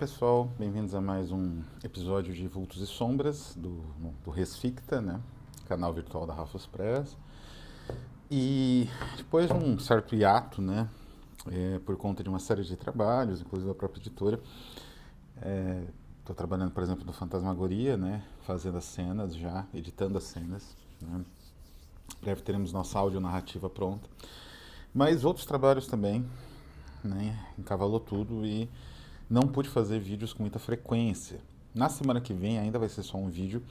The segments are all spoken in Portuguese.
pessoal, bem-vindos a mais um episódio de Vultos e Sombras do Resficta, né? Canal virtual da Rafos Press. E depois de um certo hiato, né? Por conta de uma série de trabalhos, inclusive da própria editora, estou trabalhando, por exemplo, no Fantasmagoria, né? Fazendo as cenas já, editando as cenas, né? Em breve teremos nossa audionarrativa pronta. Mas outros trabalhos também, né? Encavalou tudo e não pude fazer vídeos com muita frequência. Na semana que vem ainda vai ser só um vídeo,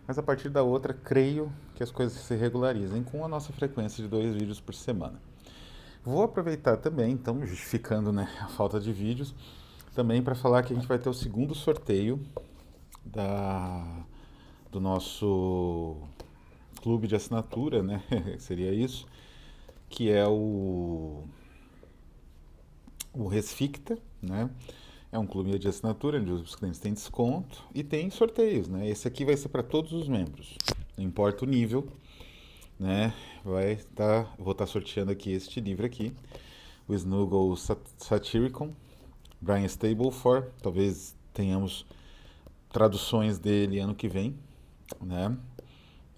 mas a partir da outra, creio que as coisas se regularizem com a nossa frequência de 2 vídeos por semana. Vou aproveitar também, então, justificando, né, a falta de vídeos, também para falar que a gente vai ter o segundo sorteio do nosso clube de assinatura, né? Seria isso, que é o Resficta, né? É um clube de assinatura onde os clientes têm desconto e tem sorteios, né? Esse aqui vai ser para todos os membros, não importa o nível, né? Vou estar sorteando aqui este livro aqui, o Snuggle Satyricon, Brian Stableford. Talvez tenhamos traduções dele ano que vem, né?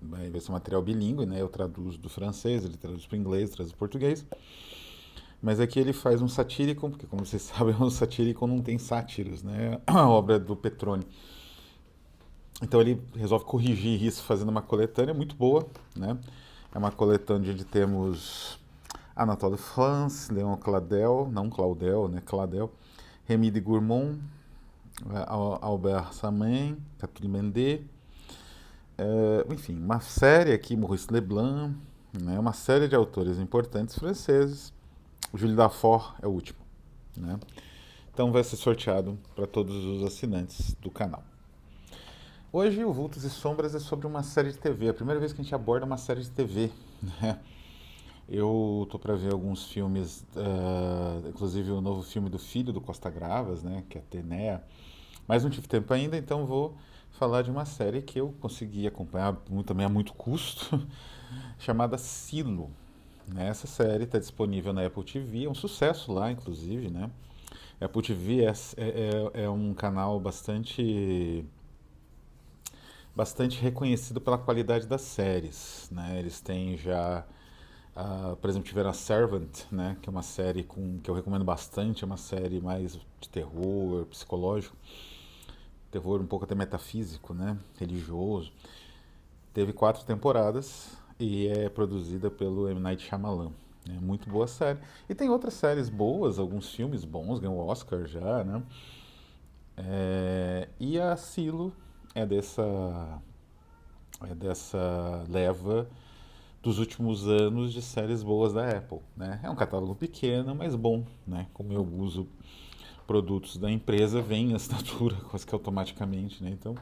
Vai ser um material bilíngue, né? Eu traduzo do francês, ele traduz para o inglês, traduz para o português. Mas aqui ele faz um satíricon, porque como vocês sabem, o satíricon não tem sátiros, né? A obra do Petrone. Então ele resolve corrigir isso fazendo uma coletânea muito boa, né? É uma coletânea onde temos Anatole France, Léon Cladel, não Claudel, né? Cladel, Rémy de Gourmont, Albert Samin, Catherine Mendet, enfim, uma série aqui, Maurice Leblanc, né? Uma série de autores importantes franceses. Jules Lafort é o último, né? Então vai ser sorteado para todos os assinantes do canal. Hoje o Vultos e Sombras é sobre uma série de TV, a primeira vez que a gente aborda uma série de TV, né? Eu tô para ver alguns filmes, inclusive o novo filme do filho do Costa Gravas, né, que é Tenea, mas não tive tempo ainda, então vou falar de uma série que eu consegui acompanhar também a muito custo, chamada Silo. Né? Essa série está disponível na Apple TV, é um sucesso lá, inclusive, né? A Apple TV é um canal bastante reconhecido pela qualidade das séries, né? Eles têm já, por exemplo, tiveram a Servant, né? Que é uma série que eu recomendo bastante, é uma série mais de terror, psicológico, terror um pouco até metafísico, né? Religioso. Teve 4 temporadas e é produzida pelo M. Night Shyamalan. É muito boa série. E tem outras séries boas, alguns filmes bons, ganhou o Oscar já, né? E a Silo é dessa leva dos últimos anos de séries boas da Apple, né? É um catálogo pequeno, mas bom, né? Como eu uso produtos da empresa, vem a assinatura quase que automaticamente, né? Então,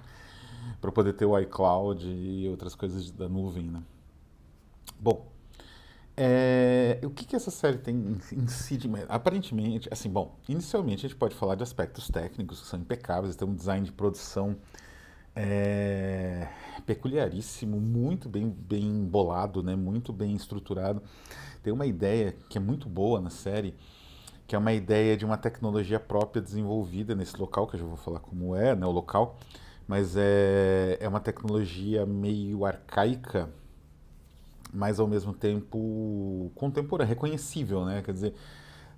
para poder ter o iCloud e outras coisas da nuvem, né? Bom, o que essa série tem em si de... Aparentemente, assim, bom, inicialmente a gente pode falar de aspectos técnicos que são impecáveis, tem um design de produção é, peculiaríssimo, muito bem bolado, né? Muito bem estruturado. Tem uma ideia que é muito boa na série, que é uma ideia de uma tecnologia própria desenvolvida nesse local, que eu já vou falar como é, né, o local, mas é uma tecnologia meio arcaica, mas ao mesmo tempo contemporânea, reconhecível, né? Quer dizer,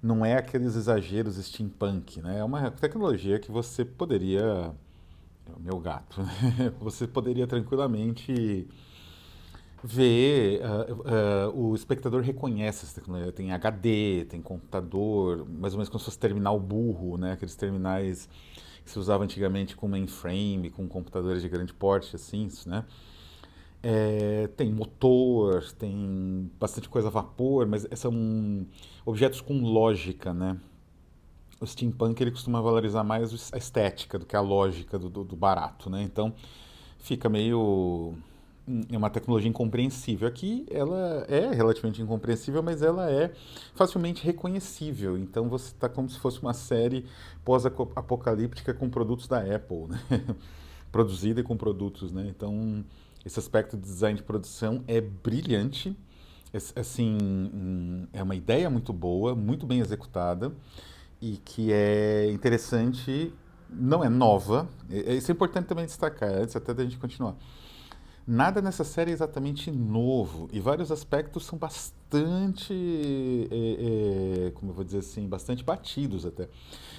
não é aqueles exageros steampunk, né? É uma tecnologia que você poderia, é o meu gato, né? Você poderia tranquilamente ver, o espectador reconhece essa tecnologia, tem HD, tem computador, mais ou menos como se fosse terminal burro, né? Aqueles terminais que se usava antigamente com mainframe, com computadores de grande porte, assim, né? Tem motor, tem bastante coisa a vapor, mas são objetos com lógica, né? O steampunk ele costuma valorizar mais a estética do que a lógica do barato, né? Então fica meio... É uma tecnologia incompreensível. Aqui ela é relativamente incompreensível, mas ela é facilmente reconhecível. Então você está como se fosse uma série pós-apocalíptica com produtos da Apple, né? Produzida com produtos, né? Então esse aspecto de design de produção é brilhante. Assim, é uma ideia muito boa, muito bem executada e que é interessante não é nova. Isso é importante também destacar, antes até da gente continuar. Nada nessa série é exatamente novo e vários aspectos são bastante, como eu vou dizer assim, bastante batidos até.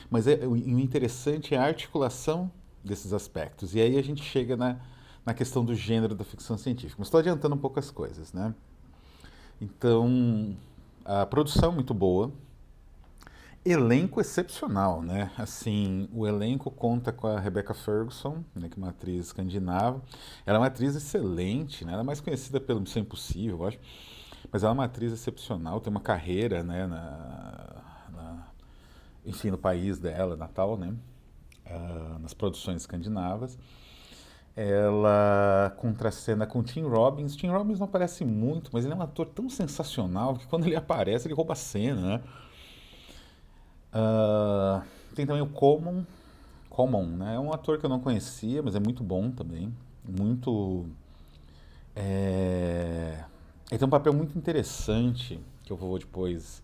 Mas o interessante é a articulação desses aspectos. E aí a gente chega na questão do gênero da ficção científica. Mas estou adiantando um pouco as coisas, né? Então, a produção é muito boa, elenco excepcional, né? Assim, o elenco conta com a Rebecca Ferguson, né, que é uma atriz escandinava. Ela é uma atriz excelente, né? Ela é mais conhecida pelo Missão Impossível, eu acho. Mas ela é uma atriz excepcional, tem uma carreira, né, enfim, no país dela, natal, né? Nas produções escandinavas. Ela contracena com Tim Robbins. Tim Robbins não aparece muito, mas ele é um ator tão sensacional que quando ele aparece, ele rouba a cena, né? Tem também o Common, né? É um ator que eu não conhecia, mas é muito bom também. Muito. Ele tem um papel muito interessante, que eu vou depois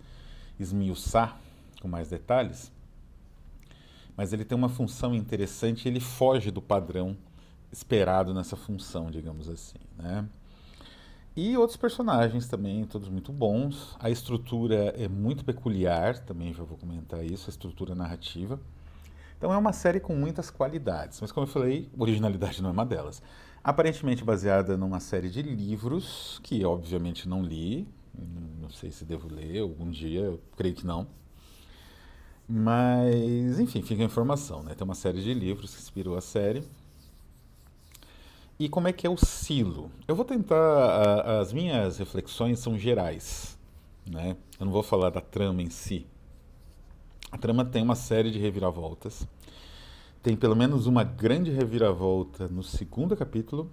esmiuçar com mais detalhes. Mas ele tem uma função interessante, ele foge do padrão esperado nessa função, digamos assim, né? E outros personagens também, todos muito bons. A estrutura é muito peculiar, também já vou comentar isso, a estrutura narrativa. Então é uma série com muitas qualidades, mas como eu falei, originalidade não é uma delas. Aparentemente baseada numa série de livros, que obviamente não li, não sei se devo ler algum dia, eu creio que não. Mas, enfim, fica a informação, né? Tem uma série de livros que inspirou a série. E como é que é o Silo? Eu vou tentar. As minhas reflexões são gerais, né? Eu não vou falar da trama em si. A trama tem uma série de reviravoltas. Tem pelo menos uma grande reviravolta no segundo capítulo,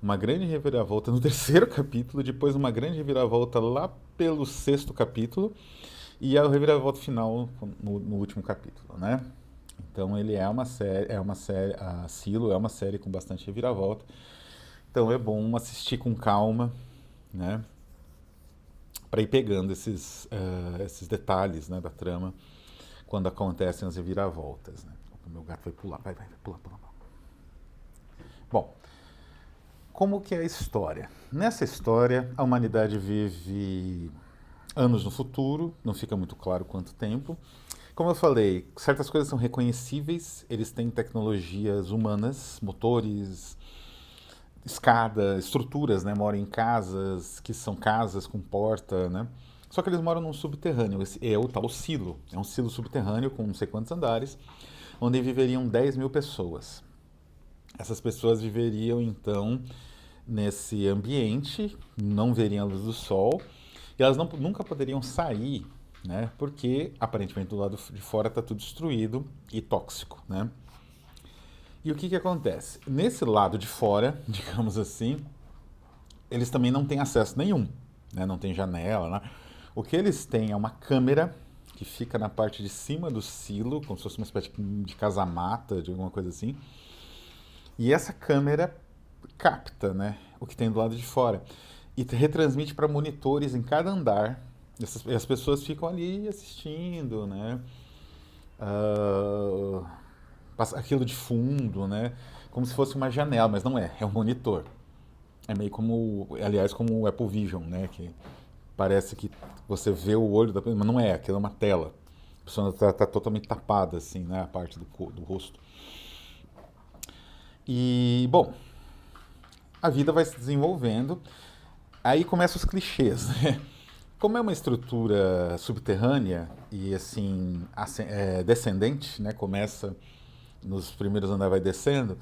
uma grande reviravolta no terceiro capítulo, depois uma grande reviravolta lá pelo sexto capítulo e a reviravolta final no último capítulo, né? Então ele a Silo é uma série com bastante reviravolta. Então é bom assistir com calma, né? Para ir pegando esses detalhes, né, da trama quando acontecem as reviravoltas, né? O meu gato vai pular, vai, pula, pula. Bom, como que é a história? Nessa história, a humanidade vive anos no futuro, não fica muito claro quanto tempo. Como eu falei, certas coisas são reconhecíveis, eles têm tecnologias humanas, motores, escada, estruturas, né? Moram em casas que são casas com porta, né? Só que eles moram num subterrâneo, esse é o tal silo. É um silo subterrâneo com não sei quantos andares, onde viveriam 10 mil pessoas. Essas pessoas viveriam então nesse ambiente, não veriam a luz do sol, e elas nunca poderiam sair, né? Porque aparentemente do lado de fora está tudo destruído e tóxico, né? E o que que acontece? Nesse lado de fora, digamos assim, eles também não têm acesso nenhum, né? Não tem janela, né? O que eles têm é uma câmera que fica na parte de cima do silo, como se fosse uma espécie de casa-mata, de alguma coisa assim. E essa câmera capta, né, o que tem do lado de fora e retransmite para monitores em cada andar. E as pessoas ficam ali assistindo, né? Ah, passa aquilo de fundo, né? Como se fosse uma janela, mas não é, é um monitor. É meio como, aliás, como o Apple Vision, né? Que parece que você vê o olho da pessoa, mas não é, aquilo é uma tela. A pessoa está totalmente tapada, assim, né? A parte do rosto. E, bom, a vida vai se desenvolvendo. Aí começam os clichês, né? Como é uma estrutura subterrânea e assim descendente, né? Começa nos primeiros andares, vai descendo.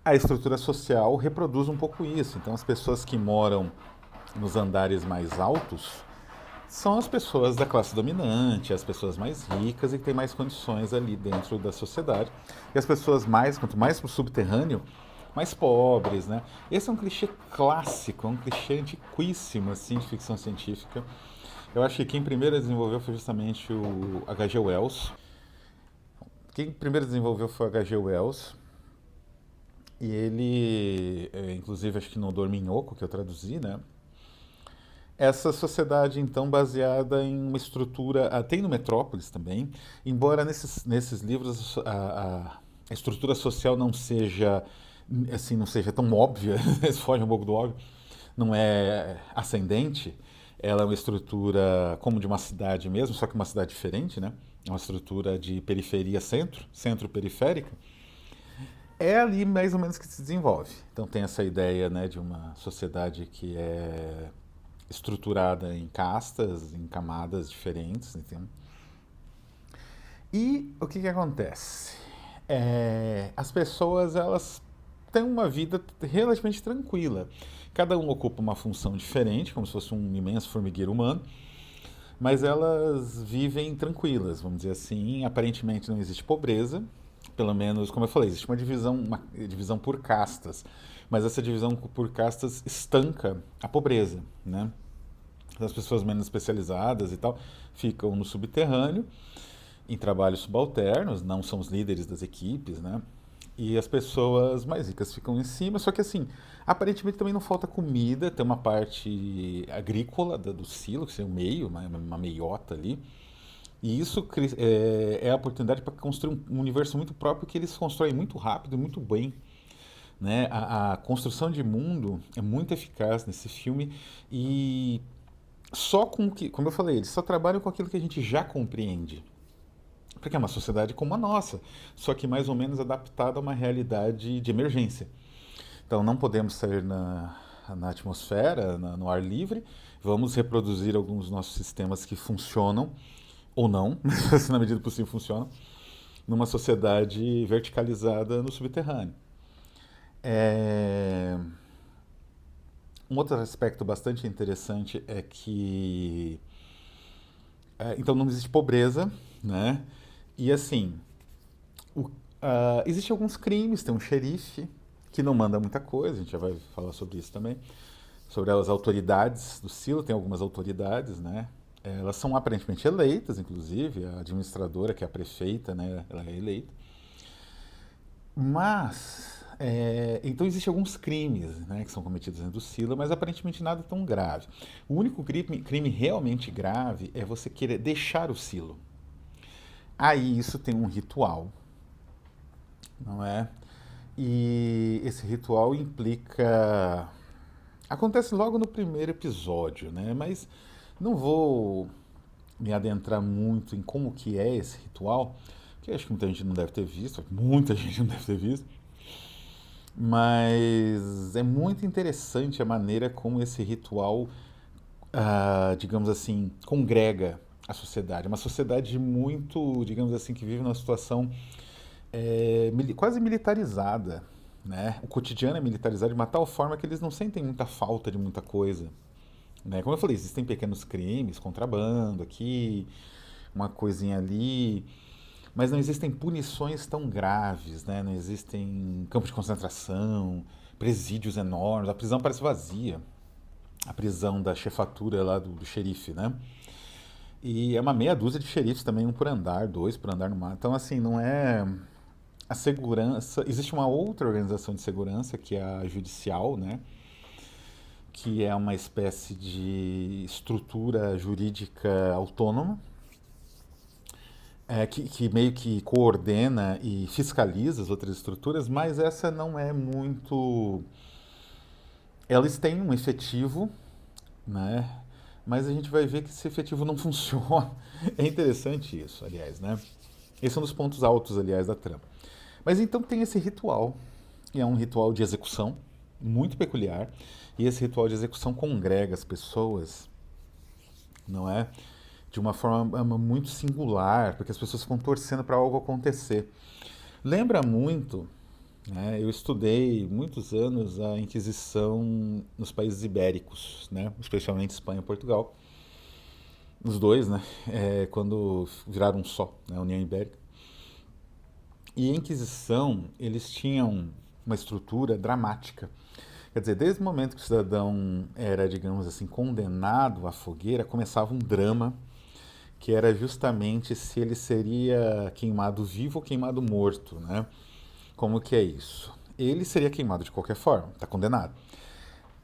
A estrutura social reproduz um pouco isso. Então, as pessoas que moram nos andares mais altos são as pessoas da classe dominante, as pessoas mais ricas e que têm mais condições ali dentro da sociedade. E as pessoas quanto mais para o subterrâneo, mais pobres, né? Esse é um clichê clássico, é um clichê antiquíssimo, assim, de ficção científica. Eu acho que quem primeiro desenvolveu foi justamente o H.G. Wells. Quem primeiro desenvolveu foi o H.G. Wells. E ele, inclusive, acho que no Dorminhoco, que eu traduzi, né? Essa sociedade, então, baseada em uma estrutura. Tem no Metrópolis também, embora nesses livros a estrutura social não seja assim, não seja tão óbvia, foge um pouco do óbvio, não é ascendente, ela é uma estrutura como de uma cidade mesmo, só que uma cidade diferente, né? É uma estrutura de periferia-centro, centro-periférica. É ali mais ou menos que se desenvolve. Então tem essa ideia, né, de uma sociedade que é estruturada em castas, em camadas diferentes, entende? E o que acontece? As pessoas elas têm uma vida relativamente tranquila. Cada um ocupa uma função diferente, como se fosse um imenso formigueiro humano, mas elas vivem tranquilas, vamos dizer assim. Aparentemente não existe pobreza, pelo menos, como eu falei, existe uma divisão por castas, mas essa divisão por castas estanca a pobreza, né? As pessoas menos especializadas e tal ficam no subterrâneo em trabalhos subalternos, não são os líderes das equipes, né? E as pessoas mais ricas ficam em cima, só que assim, aparentemente também não falta comida, tem uma parte agrícola do silo, que é o meio, uma meiota ali. E isso é a oportunidade para construir um universo muito próprio que eles constroem muito rápido e muito bem. Né? A construção de mundo é muito eficaz nesse filme e só com que, como eu falei, eles só trabalham com aquilo que a gente já compreende. Porque é uma sociedade como a nossa, só que mais ou menos adaptada a uma realidade de emergência. Então não podemos sair na atmosfera, no ar livre, vamos reproduzir alguns dos nossos sistemas que funcionam, ou não, se na medida do possível funcionam, numa sociedade verticalizada no subterrâneo. É... Um outro aspecto bastante interessante é que então não existe pobreza, né? E assim, existem alguns crimes, tem um xerife que não manda muita coisa, a gente já vai falar sobre isso também, sobre as autoridades do silo, tem algumas autoridades, né? Elas são aparentemente eleitas, inclusive, a administradora, que é a prefeita, né? Ela é eleita. Mas, então existem alguns crimes, né, que são cometidos dentro do silo, mas aparentemente nada tão grave. O único crime realmente grave é você querer deixar o silo. Aí isso tem um ritual, não é? E esse ritual implica. Acontece logo no primeiro episódio, né? Mas não vou me adentrar muito em como que é esse ritual, que acho que muita gente não deve ter visto, muita gente não deve ter visto. Mas é muito interessante a maneira como esse ritual, digamos assim, congrega a sociedade. É uma sociedade muito, digamos assim, que vive numa situação quase militarizada. Né? O cotidiano é militarizado de uma tal forma que eles não sentem muita falta de muita coisa. Né? Como eu falei, existem pequenos crimes, contrabando aqui, uma coisinha ali, mas não existem punições tão graves, né? Não existem campos de concentração, presídios enormes, a prisão parece vazia, a prisão da chefatura lá do xerife, né? E é uma meia dúzia de xerifes também, um por andar, dois por andar no mar. Então, assim, não é a segurança. Existe uma outra organização de segurança, que é a judicial, né? Que é uma espécie de estrutura jurídica autônoma, que meio que coordena e fiscaliza as outras estruturas, mas essa não é muito. Elas têm um efetivo, né? Mas a gente vai ver que esse efetivo não funciona. É interessante isso, aliás, né? Esse é um dos pontos altos, aliás, da trama. Mas então tem esse ritual, e é um ritual de execução muito peculiar, e esse ritual de execução congrega as pessoas, não é? De uma forma muito singular, porque as pessoas ficam torcendo para algo acontecer. Lembra muito, né? Eu estudei muitos anos a Inquisição nos países ibéricos, né? Especialmente Espanha e Portugal. Os dois, né? Quando viraram um só, né? A União Ibérica. E a Inquisição, eles tinham uma estrutura dramática. Quer dizer, desde o momento que o cidadão era, digamos assim, condenado à fogueira, começava um drama que era justamente se ele seria queimado vivo ou queimado morto, né? Como que é isso? Ele seria queimado de qualquer forma, está condenado.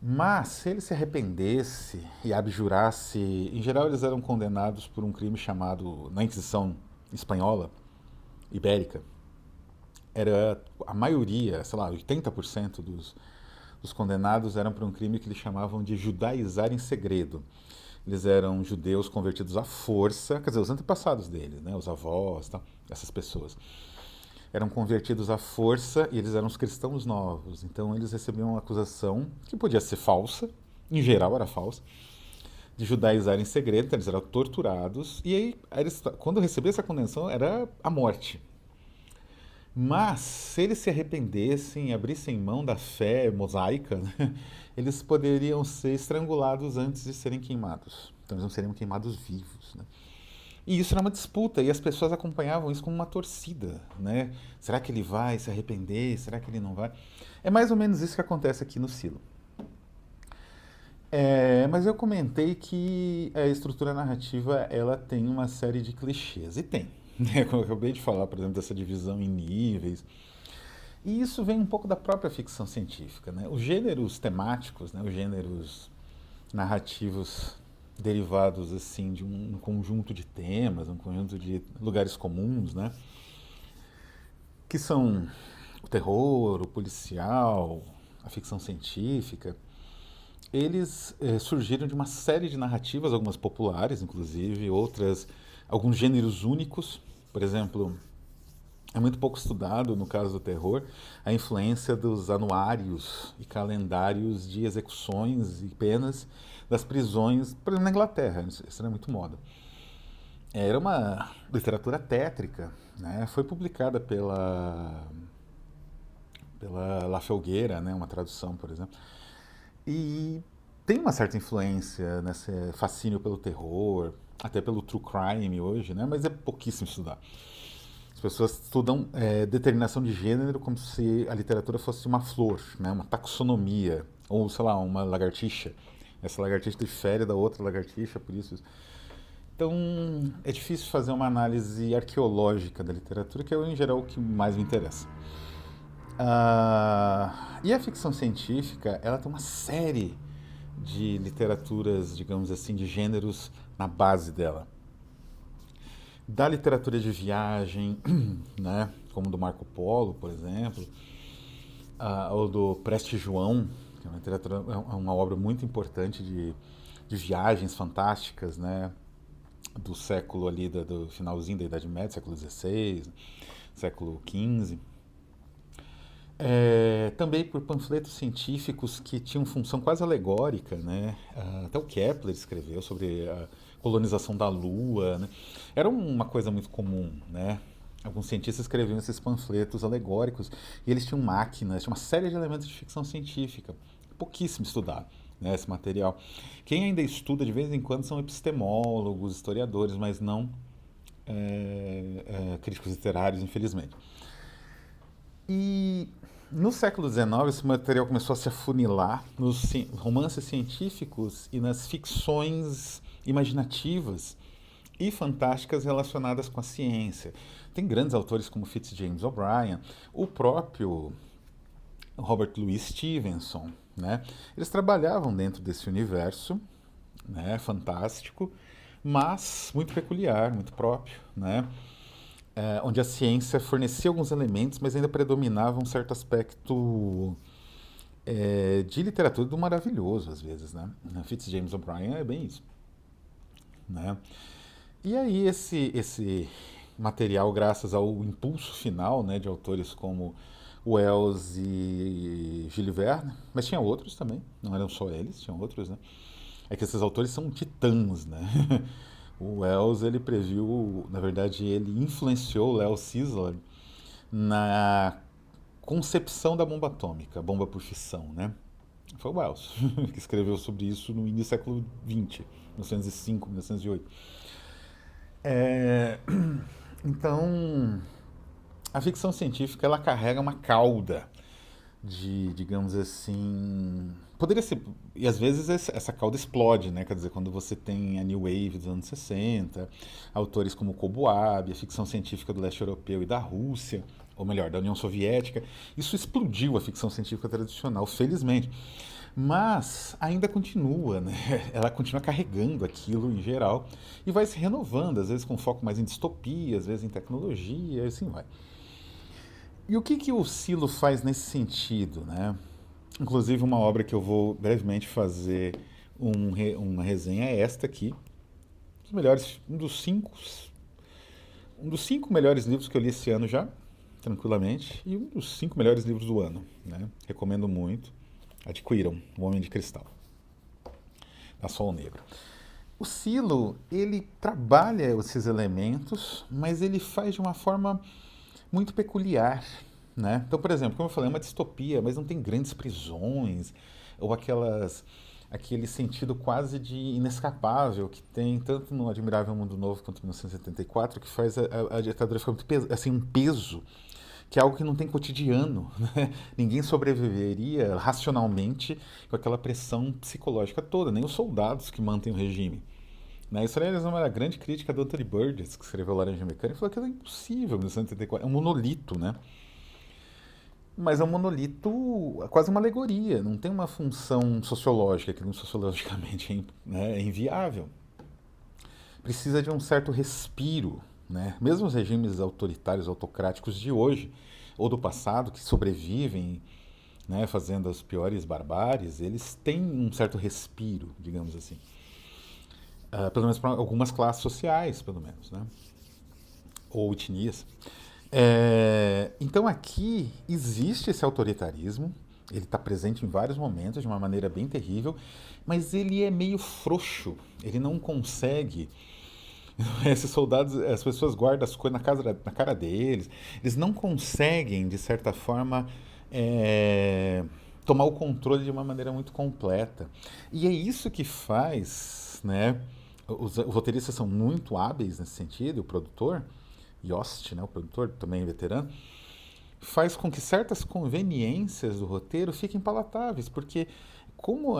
Mas se ele se arrependesse e abjurasse, em geral eles eram condenados por um crime chamado, na Inquisição espanhola, ibérica, era a maioria, sei lá, 80% dos condenados eram por um crime que eles chamavam de judaizar em segredo. Eles eram judeus convertidos à força, quer dizer, os antepassados deles, né, os avós, tal, essas pessoas. Eram convertidos à força e eles eram os cristãos novos. Então eles recebiam uma acusação que podia ser falsa, em geral era falsa, de judaizar em segredo, então eles eram torturados. E aí, quando recebiam essa condenação, era a morte. Mas, se eles se arrependessem e abrissem mão da fé mosaica, né, eles poderiam ser estrangulados antes de serem queimados. Então, eles não seriam queimados vivos. Né? E isso era uma disputa, e as pessoas acompanhavam isso como uma torcida. Né? Será que ele vai se arrepender? Será que ele não vai? É mais ou menos isso que acontece aqui no Silo. Mas eu comentei que a estrutura narrativa ela tem uma série de clichês, e tem. Né? Como eu acabei de falar, por exemplo, dessa divisão em níveis. E isso vem um pouco da própria ficção científica. Né? Os gêneros temáticos, né? Os gêneros narrativos derivados assim de um conjunto de temas, um conjunto de lugares comuns, né? Que são o terror, o policial, a ficção científica, eles surgiram de uma série de narrativas, algumas populares, inclusive, outras, alguns gêneros únicos. Por exemplo, é muito pouco estudado, no caso do terror, a influência dos anuários e calendários de execuções e penas das prisões, por exemplo, na Inglaterra. Isso era muito moda. Era uma literatura tétrica, né? Foi publicada pela La Felgueira, né? Uma tradução, por exemplo. E tem uma certa influência nesse fascínio pelo terror, até pelo true crime hoje, né? Mas é pouquíssimo estudar. As pessoas estudam determinação de gênero como se a literatura fosse uma flor, né? Uma taxonomia, ou sei lá, uma lagartixa. Essa lagartixa difere da outra lagartixa, por isso. Então, é difícil fazer uma análise arqueológica da literatura, que é, em geral, o que mais me interessa. E a ficção científica, ela tem uma série de literaturas, digamos assim, de gêneros na base dela. Da literatura de viagem, né, como do Marco Polo, por exemplo, ou do Preste João, que é uma, literatura, é uma obra muito importante de viagens fantásticas, né, do século ali, do finalzinho da Idade Média, século XVI, século XV. Também por panfletos científicos que tinham função quase alegórica, né? Até o Kepler escreveu sobre a colonização da Lua, né? Era uma coisa muito comum, né? Alguns cientistas escreviam esses panfletos alegóricos e eles tinham máquinas, tinha uma série de elementos de ficção científica, pouquíssimo estudado, né, esse material. Quem ainda estuda de vez em quando são epistemólogos, historiadores, mas não críticos literários, infelizmente. E no século XIX, esse material começou a se afunilar nos romances científicos e nas ficções imaginativas e fantásticas relacionadas com a ciência. Tem grandes autores como Fitzjames O'Brien, o próprio Robert Louis Stevenson, né? Eles trabalhavam dentro desse universo, né, fantástico, mas muito peculiar, muito próprio, né? Onde a ciência fornecia alguns elementos, mas ainda predominava um certo aspecto de literatura do maravilhoso, às vezes, né? Fitzjames O'Brien é bem isso, né? E aí esse material, graças ao impulso final, né, de autores como Wells e Jules Verne, mas tinha outros também, não eram só eles, tinham outros, né? É que esses autores são titãs, né? O Wells, ele previu, na verdade, ele influenciou o Leo Szilard na concepção da bomba atômica, a bomba por fissão, né? Foi o Wells que escreveu sobre isso no início do século XX, 1905, 1908. Então, a ficção científica, ela carrega uma cauda de, digamos assim, poderia ser, e às vezes essa cauda explode, né? Quer dizer, quando você tem a New Wave dos anos 60, autores como Kobuab, a ficção científica do leste europeu e da Rússia, ou melhor, da União Soviética, isso explodiu a ficção científica tradicional, felizmente. Mas ainda continua, né? Ela continua carregando aquilo em geral e vai se renovando, às vezes com foco mais em distopia, às vezes em tecnologia, e assim vai. E o que que o Silo faz nesse sentido, né? Inclusive uma obra que eu vou brevemente fazer uma resenha é esta aqui, um dos melhores, um dos cinco melhores livros que eu li esse ano já, tranquilamente, e um dos cinco melhores livros do ano, né? Recomendo muito. Adquiram O Homem de Cristal, da Sol Negro. O Silo, ele trabalha esses elementos, mas ele faz de uma forma muito peculiar, né? Então, por exemplo, como eu falei, é uma distopia, mas não tem grandes prisões ou aquele sentido quase de inescapável que tem tanto no Admirável Mundo Novo quanto em 1984, que faz a ditadura ficar muito assim, um peso, que é algo que não tem cotidiano, né? Ninguém sobreviveria racionalmente com aquela pressão psicológica toda, nem os soldados que mantêm o regime. Né? Isso, aliás, é uma grande crítica do Anthony Burgess, que escreveu Laranja Mecânica, e falou que é impossível em 1984. É um monolito, né? Mas é um monolito, é quase uma alegoria, não tem uma função sociológica, que não sociologicamente é inviável. Precisa de um certo respiro, né? Mesmo os regimes autoritários, autocráticos de hoje, ou do passado, que sobrevivem, né, fazendo as piores barbáries, eles têm um certo respiro, digamos assim. Pelo menos para algumas classes sociais, pelo menos, né? Ou etnias. Então aqui existe esse autoritarismo, ele está presente em vários momentos de uma maneira bem terrível, mas ele é meio frouxo, ele não consegue. Esses soldados, as pessoas guardam as coisas na cara deles, eles não conseguem, de certa forma, é, tomar o controle de uma maneira muito completa. E é isso que faz, né? Os roteiristas são muito hábeis nesse sentido, o produtor, Yost, né, o produtor, também veterano, faz com que certas conveniências do roteiro fiquem palatáveis, porque como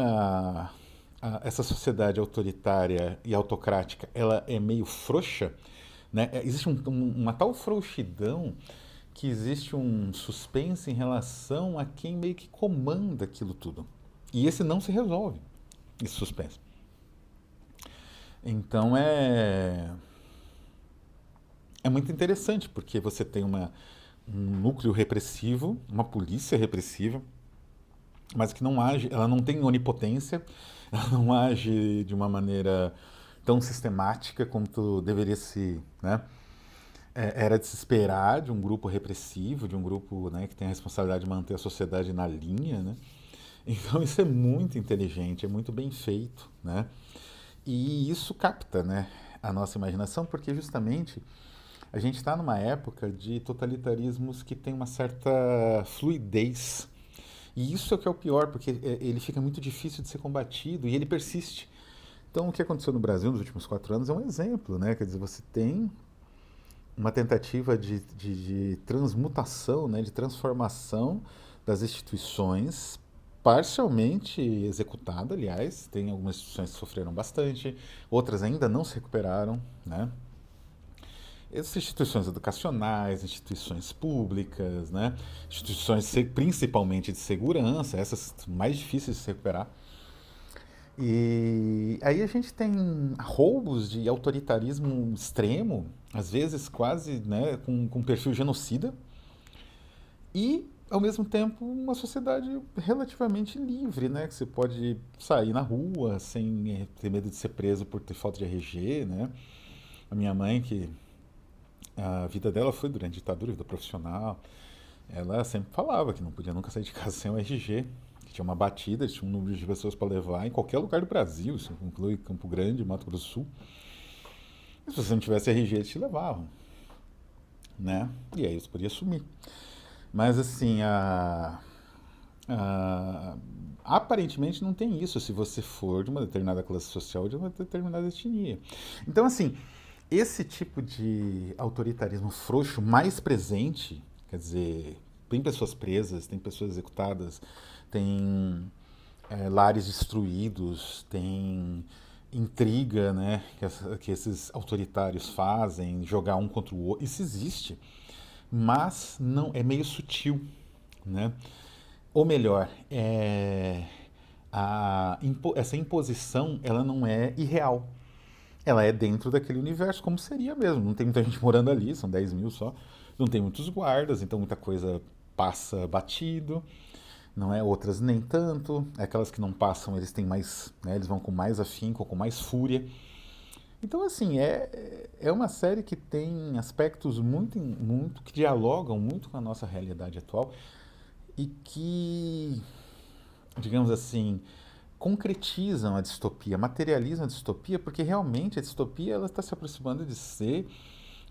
essa sociedade autoritária e autocrática ela é meio frouxa, né, existe uma tal frouxidão que existe um suspense em relação a quem meio que comanda aquilo tudo. E esse não se resolve, esse suspense. Então é muito interessante, porque você tem um núcleo repressivo, uma polícia repressiva, mas que não age, ela não tem onipotência, ela não age de uma maneira tão sistemática como deveria se, né? Era de se esperar de um grupo repressivo, de um grupo, né, que tem a responsabilidade de manter a sociedade na linha, né? Então isso é muito inteligente, é muito bem feito, né? E isso capta, né, a nossa imaginação, porque justamente a gente está numa época de totalitarismos que tem uma certa fluidez. E isso é o que é o pior, porque ele fica muito difícil de ser combatido e ele persiste. Então, o que aconteceu no Brasil nos últimos 4 anos é um exemplo, né? Quer dizer, você tem uma tentativa de transmutação, né? De transformação das instituições, parcialmente executada, aliás. Tem algumas instituições que sofreram bastante, outras ainda não se recuperaram, né? Essas instituições educacionais, instituições públicas, né? Instituições principalmente de segurança, essas mais difíceis de se recuperar. E aí a gente tem roubos de autoritarismo extremo, às vezes quase, né, com perfil genocida, e ao mesmo tempo uma sociedade relativamente livre, né, que você pode sair na rua sem ter medo de ser preso por ter falta de RG, né? A minha mãe, que a vida dela foi durante a ditadura, vida profissional. Ela sempre falava que não podia nunca sair de casa sem o RG, que tinha uma batida, tinha um número de pessoas para levar em qualquer lugar do Brasil, isso inclui Campo Grande, Mato Grosso do Sul. E se você não tivesse RG, eles te levavam, né? E aí você podia sumir. Mas assim, aparentemente não tem isso se você for de uma determinada classe social ou de uma determinada etnia. Então, assim, esse tipo de autoritarismo frouxo mais presente, quer dizer, tem pessoas presas, tem pessoas executadas, tem lares destruídos, tem intriga, né, que esses autoritários fazem, jogar um contra o outro, isso existe, mas não é meio sutil, né? Ou melhor, essa imposição ela não é irreal. ela é dentro daquele universo, como seria mesmo. Não tem muita gente morando ali, são 10 mil só. Não tem muitos guardas, então muita coisa passa batido, não é? Outras nem tanto. Aquelas que não passam, eles têm mais, né? Eles vão com mais afinco, com mais fúria. Então, assim, é uma série que tem aspectos muito que dialogam muito com a nossa realidade atual e que, digamos assim, concretizam a distopia, materializam a distopia, porque realmente a distopia ela está se aproximando de ser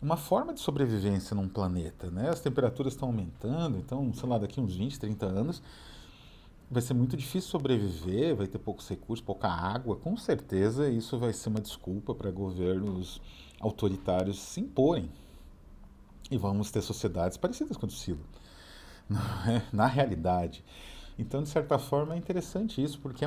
uma forma de sobrevivência num planeta, né? As temperaturas estão aumentando, então, sei lá, daqui uns 20, 30 anos vai ser muito difícil sobreviver, vai ter poucos recursos, pouca água, com certeza isso vai ser uma desculpa para governos autoritários se imporem. E vamos ter sociedades parecidas com o Silo, na realidade. Então, de certa forma, é interessante isso, porque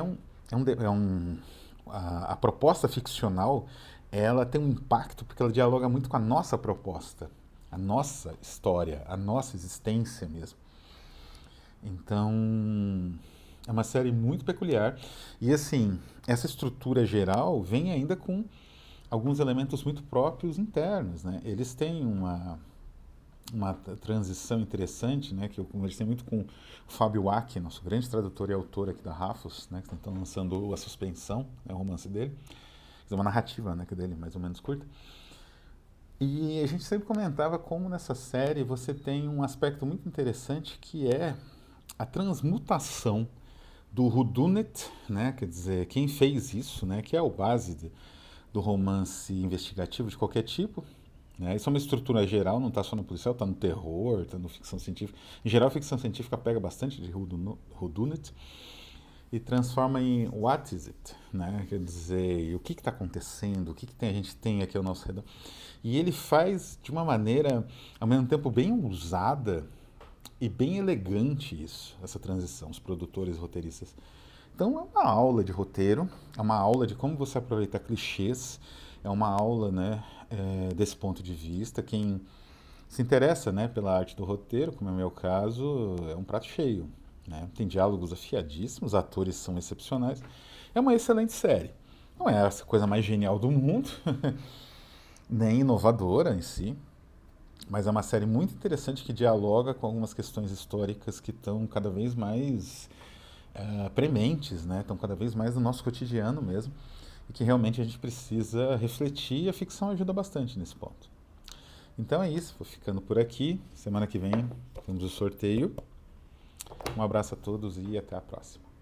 a proposta ficcional ela tem um impacto porque ela dialoga muito com a nossa proposta, a nossa história, a nossa existência mesmo. Então, é uma série muito peculiar. E assim, essa estrutura geral vem ainda com alguns elementos muito próprios internos, né? Eles têm uma transição interessante, né? Que eu conversei muito com o Fábio Wack, nosso grande tradutor e autor aqui da Rafos, né? Que estão lançando A Suspensão, é o romance dele. É uma narrativa, né? Que é dele, mais ou menos curta. E a gente sempre comentava como nessa série você tem um aspecto muito interessante que é a transmutação do whodunit, né? Quer dizer, quem fez isso, né? Que é a base do romance investigativo de qualquer tipo. Né? Isso é uma estrutura geral, não está só no policial, está no terror, está no ficção científica. Em geral, a ficção científica pega bastante de whodunit e transforma em what is it, né? Quer dizer, o que está acontecendo, o que a gente tem aqui ao nosso redor. E ele faz de uma maneira, ao mesmo tempo, bem ousada e bem elegante isso, essa transição, os produtores roteiristas. Então é uma aula de roteiro, é uma aula de como você aproveitar clichês, é uma aula, né, desse ponto de vista. Quem se interessa, né, pela arte do roteiro, como é o meu caso, é um prato cheio. Né? Tem diálogos afiadíssimos, atores são excepcionais. É uma excelente série. Não é essa coisa mais genial do mundo, nem inovadora em si, mas é uma série muito interessante que dialoga com algumas questões históricas que estão cada vez mais prementes, né? Estão cada vez mais no nosso cotidiano mesmo, e que realmente a gente precisa refletir e a ficção ajuda bastante nesse ponto. Então é isso, vou ficando por aqui. Semana que vem temos o sorteio. Um abraço a todos e até a próxima.